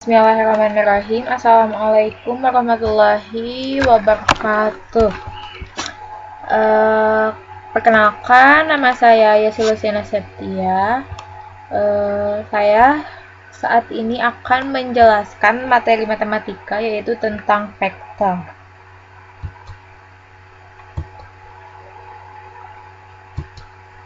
Bismillahirrahmanirrahim. Assalamualaikum warahmatullahi wabarakatuh. Perkenalkan, nama saya Yesi Luciana Septia. Saya saat ini akan menjelaskan materi matematika, yaitu tentang vektor.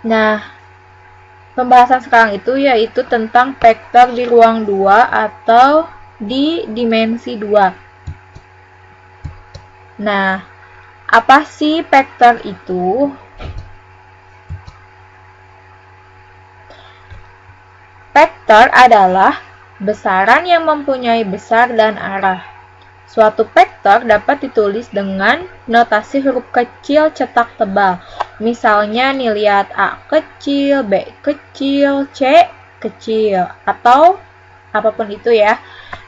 Nah, pembahasan sekarang itu yaitu tentang vektor di ruang 2 atau di dimensi 2. Nah, apa sih vektor itu? Vektor adalah besaran yang mempunyai besar dan arah. Suatu vektor dapat ditulis dengan notasi huruf kecil cetak tebal. Misalnya nih, lihat A kecil, B kecil, C kecil, atau apapun itu ya.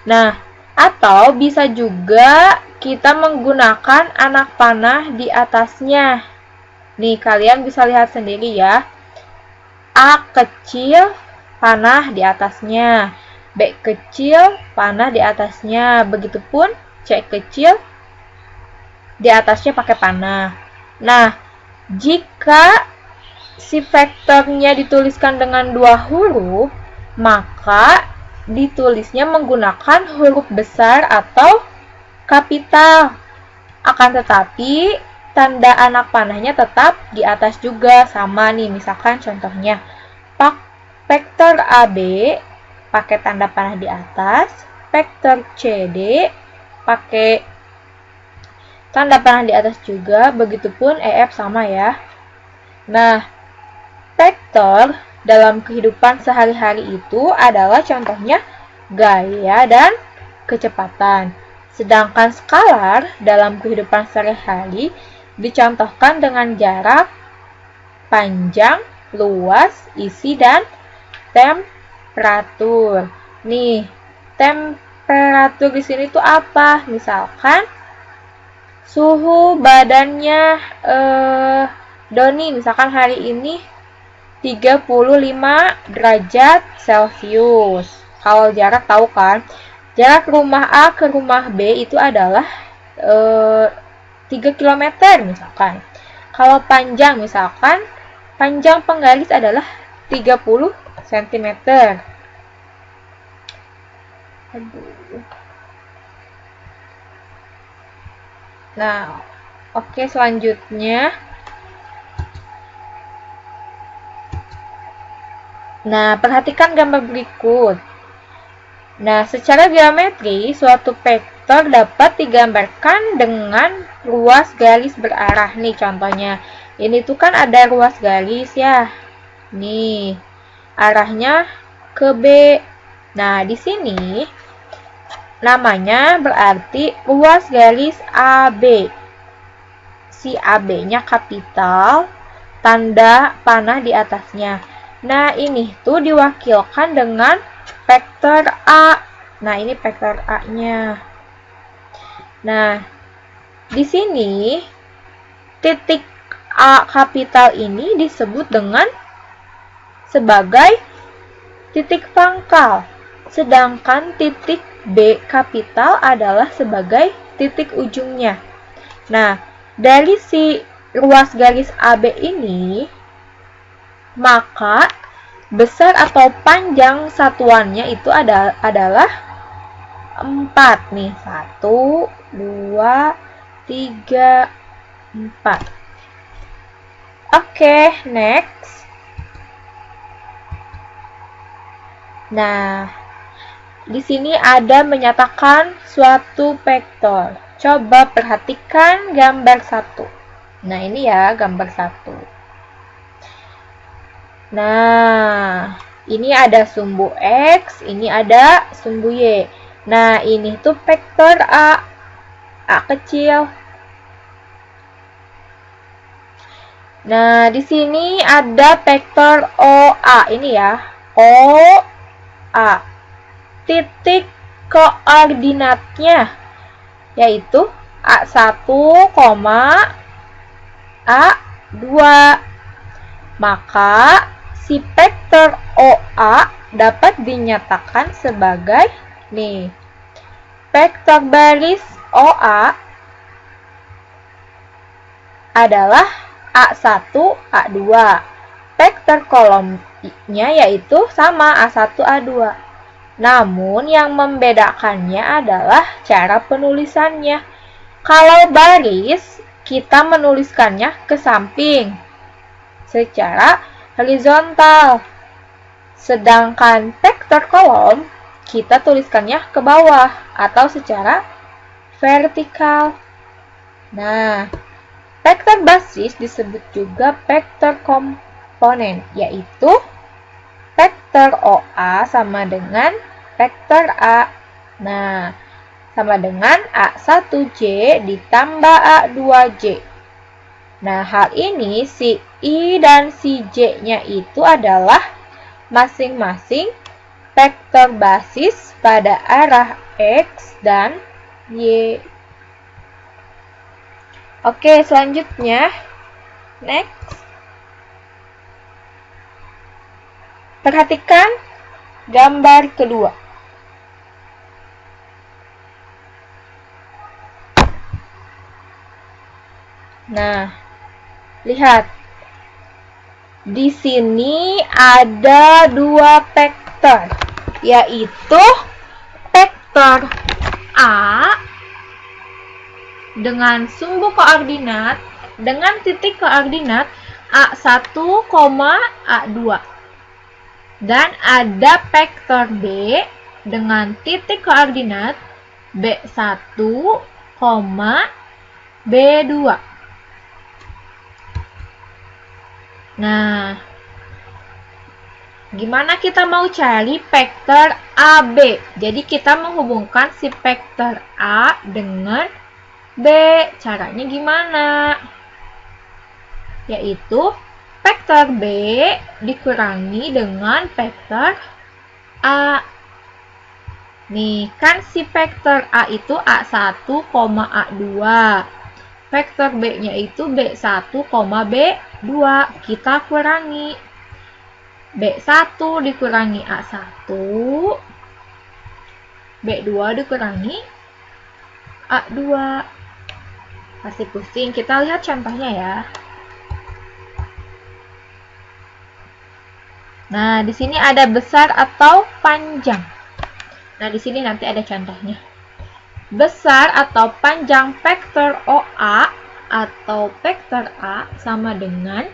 Nah, atau bisa juga kita menggunakan anak panah di atasnya. Nih, kalian bisa lihat sendiri ya. A kecil, panah di atasnya. B kecil, panah di atasnya. Begitupun C kecil, di atasnya pakai panah. Nah, jika si vektornya dituliskan dengan dua huruf, maka ditulisnya menggunakan huruf besar atau kapital. Akan tetapi, tanda anak panahnya tetap di atas juga, sama nih. Misalkan contohnya, vektor AB pakai tanda panah di atas, vektor CD pakai tanda panah di atas juga, begitupun EF sama ya. Nah, vektor dalam kehidupan sehari-hari itu adalah contohnya gaya dan kecepatan. Sedangkan skalar dalam kehidupan sehari-hari dicontohkan dengan jarak, panjang, luas, isi, dan temperatur. Nih, temperatur di sini tuh apa? Misalkan suhu badannya Doni, misalkan hari ini 35 derajat Celcius. Kalau jarak tahu kan? Jarak rumah A ke rumah B itu adalah 3 km misalkan. Kalau panjang misalkan, panjang penggaris adalah 30 cm. Nah, oke, selanjutnya. Nah, perhatikan gambar berikut. Nah, secara geometri, suatu vektor dapat digambarkan dengan ruas garis berarah. Nih contohnya. Ini tuh kan ada ruas garis ya. Nih, arahnya ke B. Nah, di sini namanya berarti ruas garis AB. Si AB-nya kapital, tanda panah di atasnya. Nah, ini tuh diwakilkan dengan vektor A. Nah, ini vektor A-nya. Nah, di sini titik A kapital ini disebut dengan sebagai titik pangkal. Sedangkan titik B kapital adalah sebagai titik ujungnya. Nah, dari si ruas garis AB ini, maka besar atau panjang satuannya itu adalah 4 nih. 1, 2, 3, 4. Oke, next. Nah, di sini ada menyatakan suatu vektor. Coba perhatikan gambar 1. Nah, ini ya gambar 1. Nah, ini ada sumbu X, ini ada sumbu Y. Nah, ini tuh vektor A. A kecil. Nah, di sini ada vektor OA. Ini ya, OA. Titik koordinatnya yaitu A1, A2. Maka si vektor OA dapat dinyatakan sebagai Nih, vektor baris OA adalah A1, A2. Vektor kolomnya yaitu sama A1, A2. Namun yang membedakannya adalah cara penulisannya. Kalau baris, kita menuliskannya ke samping secara horizontal. Sedangkan vektor kolom, kita tuliskannya ke bawah atau secara vertikal. Nah, vektor basis disebut juga vektor komponen, yaitu vektor OA sama dengan vektor A. Nah, sama dengan A1J ditambah A2J. Nah, hal ini si I dan si J-nya itu adalah masing-masing vektor basis pada arah X dan Y. Oke, selanjutnya. Next. Perhatikan gambar kedua. Nah, lihat. Di sini ada dua vektor, yaitu vektor A dengan sumbu koordinat dengan titik koordinat A1, A2. Dan ada vektor B dengan titik koordinat B1, B2. Nah, gimana kita mau cari vektor AB? Jadi kita menghubungkan si vektor A dengan B. Caranya gimana? Yaitu vektor B dikurangi dengan vektor A. Nih, kan si vektor A itu A1, A2. Vektor B-nya itu B1, B2. Kita kurangi. B1 dikurangi A1. B2 dikurangi A2. Pasti pusing. Kita lihat contohnya ya. Nah, di sini ada besar atau panjang. Nah, di sini nanti ada contohnya. Besar atau panjang vektor OA atau vektor A sama dengan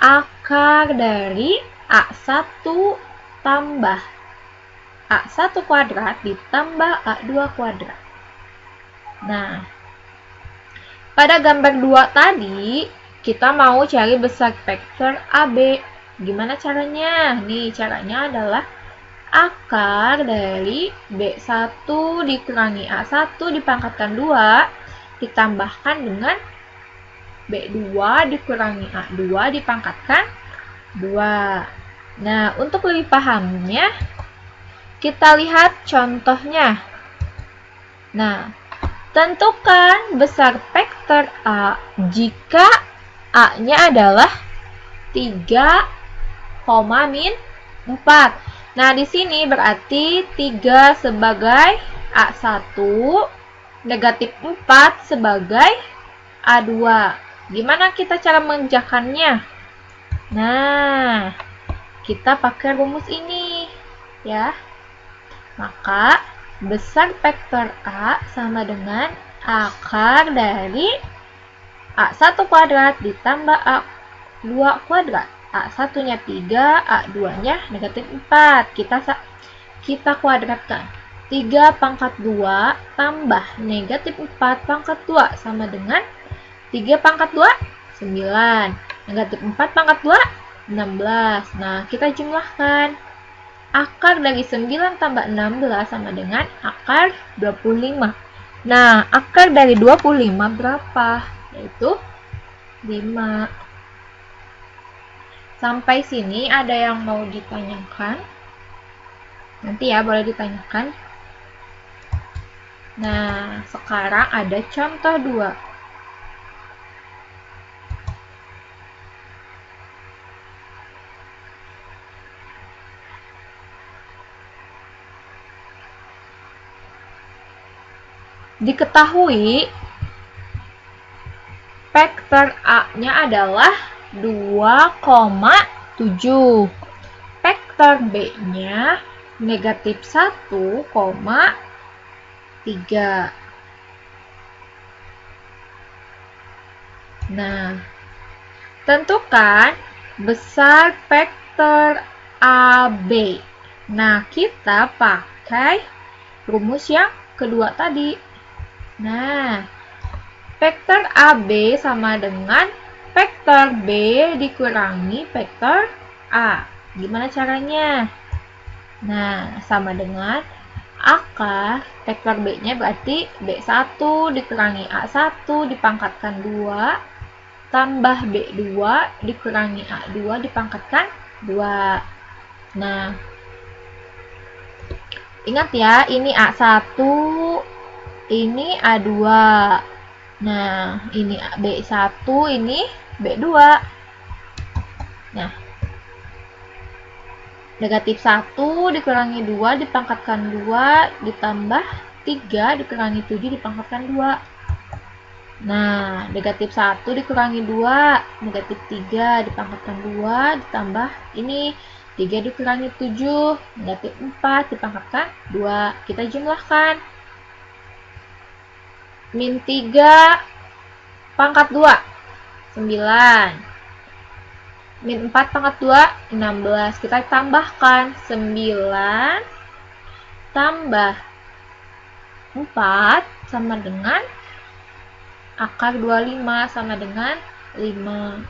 akar dari A1 tambah A1 kuadrat ditambah A2 kuadrat. Nah, pada gambar 2 tadi, kita mau cari besar vektor AB. Gimana caranya? Nih, caranya adalah akar dari B1 dikurangi A1 dipangkatkan 2 ditambahkan dengan B2 dikurangi A2 dipangkatkan 2. Nah, untuk lebih pahamnya, kita lihat contohnya. Nah, tentukan besar vektor A jika A-nya adalah 3, min 4. Nah, di sini berarti 3 sebagai A1, negatif 4 sebagai A2. Gimana kita cara mengerjakannya? Nah, kita pakai rumus ini, ya. Maka, besar vektor A sama dengan akar dari A1 kuadrat ditambah A2 kuadrat. A1-nya 3, A2-nya negatif 4. Kita kuadratkan. 3 pangkat 2 tambah negatif 4 pangkat 2 sama dengan 3 pangkat 2, 9. Negatif 4 pangkat 2, 16. Nah, kita jumlahkan. Akar dari 9 tambah 16 sama dengan akar 25. Nah, akar dari 25 berapa? Yaitu 5. Sampai sini ada yang mau ditanyakan? Nanti ya, boleh ditanyakan. Nah, sekarang ada contoh 2. Diketahui vektor A-nya adalah 2,7. Vektor B-nya negatif 1,3. Nah, tentukan besar vektor AB. Nah, kita pakai rumus yang kedua tadi. Nah, vektor AB sama dengan vektor B dikurangi vektor A. Gimana caranya? Nah, sama dengan akar vektor B-nya berarti B1 dikurangi A1 dipangkatkan 2 tambah B2 dikurangi A2 dipangkatkan 2. Nah, ingat ya, ini A1, ini A2. Nah, ini B1, ini B2. Nah, negatif 1 dikurangi 2 dipangkatkan 2 ditambah 3 dikurangi 7 dipangkatkan 2. Nah, negatif 1 dikurangi 2, negatif 3 dipangkatkan 2 ditambah ini 3 dikurangi 7, negatif 4 dipangkatkan 2. Kita jumlahkan. Min 3 pangkat 2, 9. Min 4 pangkat 2, 16. Kita tambahkan 9 tambah 4 sama dengan akar 25 sama dengan 5.